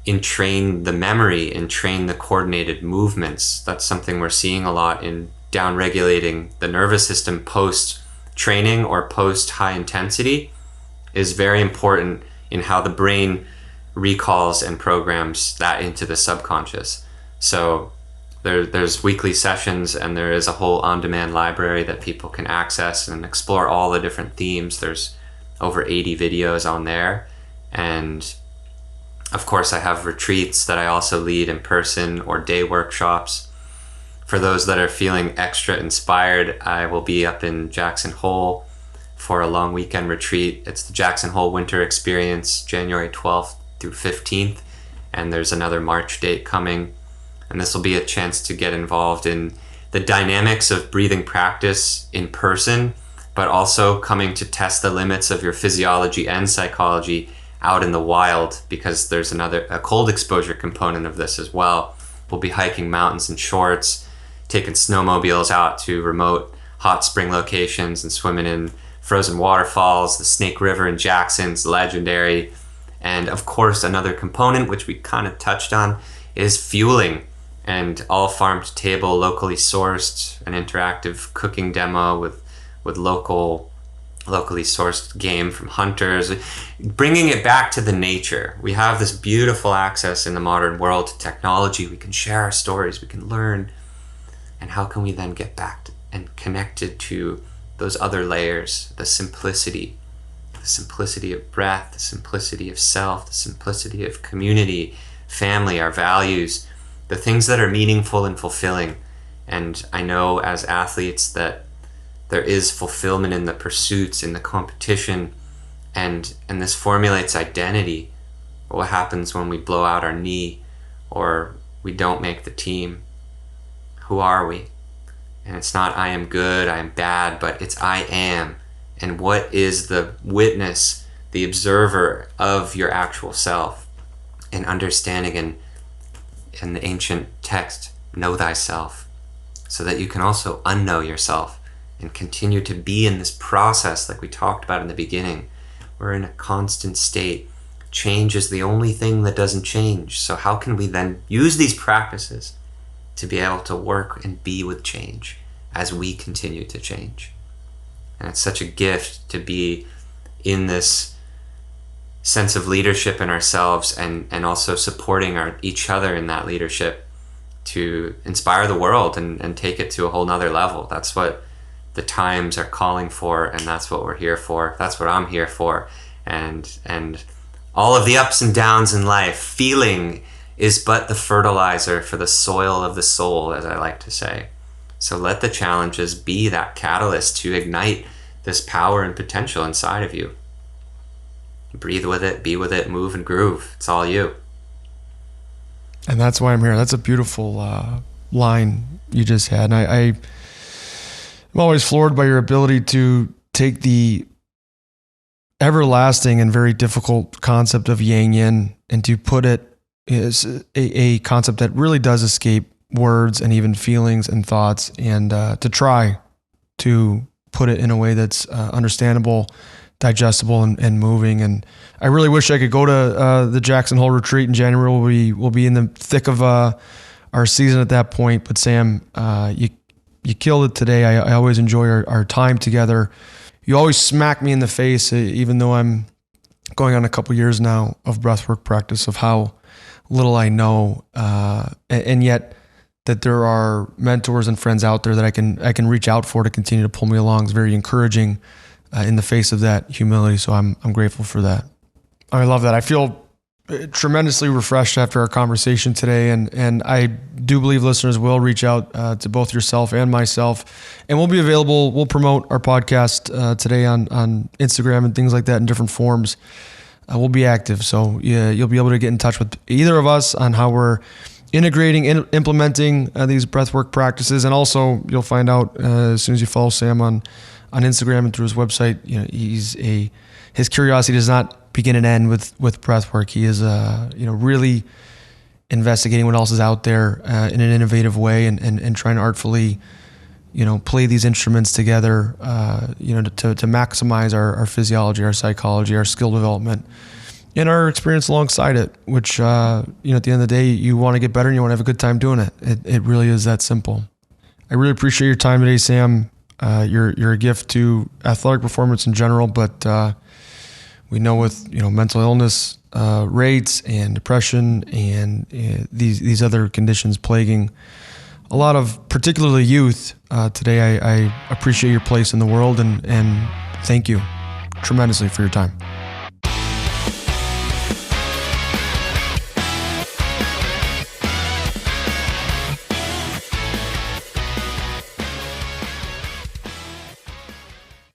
entrain the memory, entrain the coordinated movements. That's something we're seeing a lot in downregulating the nervous system post-training or post-high intensity, is very important in how the brain recalls and programs that into the subconscious. So there's weekly sessions, and there is a whole on-demand library that people can access and explore all the different themes. There's over 80 videos on there. And of course, I have retreats that I also lead in person, or day workshops. For those that are feeling extra inspired, I will be up in Jackson Hole for a long weekend retreat. It's the Jackson Hole Winter Experience, January 12th through 15th. And there's another March date coming. And this will be a chance to get involved in the dynamics of breathing practice in person, but also coming to test the limits of your physiology and psychology out in the wild, because there's a cold exposure component of this as well. We'll be hiking mountains in shorts, taking snowmobiles out to remote hot spring locations, and swimming in frozen waterfalls. The Snake River in Jackson's legendary. And of course, another component, which we kind of touched on, is fueling. And all farm to table, locally sourced, an interactive cooking demo with locally sourced game from hunters, bringing it back to the nature. We have this beautiful access in the modern world to technology. We can share our stories, we can learn. And how can we then get back and connected to those other layers, the simplicity of breath, the simplicity of self, the simplicity of community, family, our values, the things that are meaningful and fulfilling. And I know as athletes that there is fulfillment in the pursuits, in the competition, and this formulates identity. What happens when we blow out our knee or we don't make the team? Who are we? And it's not I am good, I am bad, but it's I am. And what is the witness, the observer of your actual self? And understanding in the ancient text, know thyself, so that you can also unknow yourself and continue to be in this process like we talked about in the beginning. We're in a constant state. Change is the only thing that doesn't change. So how can we then use these practices to be able to work and be with change as we continue to change? And it's such a gift to be in this sense of leadership in ourselves, and also supporting each other in that leadership to inspire the world and take it to a whole nother level. That's what the times are calling for, and that's what we're here for. That's what I'm here for. And all of the ups and downs in life, feeling is but the fertilizer for the soil of the soul, as I like to say. So let the challenges be that catalyst to ignite this power and potential inside of you. Breathe with it, be with it, move and groove. It's all you. And that's why I'm here. That's a beautiful line you just had. And I'm always floored by your ability to take the everlasting and very difficult concept of yang yin and to put it as a concept that really does escape words and even feelings and thoughts, and to try to put it in a way that's understandable, digestible, and moving. And I really wish I could go to the Jackson Hole retreat in January. We'll be in the thick of our season at that point. But Sam, you killed it today. I always enjoy our time together. You always smack me in the face, even though I'm going on a couple years now of breathwork practice, of how little I know, and yet that there are mentors and friends out there that I can reach out for to continue to pull me along. It's very encouraging in the face of that humility. So I'm grateful for that. I love that. I feel tremendously refreshed after our conversation today, and I do believe listeners will reach out to both yourself and myself, and we'll be available. We'll promote our podcast today on Instagram and things like that in different forms. We'll be active, so yeah, you'll be able to get in touch with either of us on how we're integrating and implementing these breathwork practices, and also you'll find out as soon as you follow Sam on Instagram and through his website. His curiosity does not begin and end with breathwork. He is really investigating what else is out there in an innovative way, and trying to artfully play these instruments together to maximize our physiology, our psychology, our skill development, and our experience alongside it, which at the end of the day, you want to get better and you want to have a good time doing it. It really is that simple. I really appreciate your time today, Sam. You're a gift to athletic performance in general, but we know with mental illness rates and depression and these other conditions plaguing a lot of particularly youth today, I appreciate your place in the world, and thank you tremendously for your time.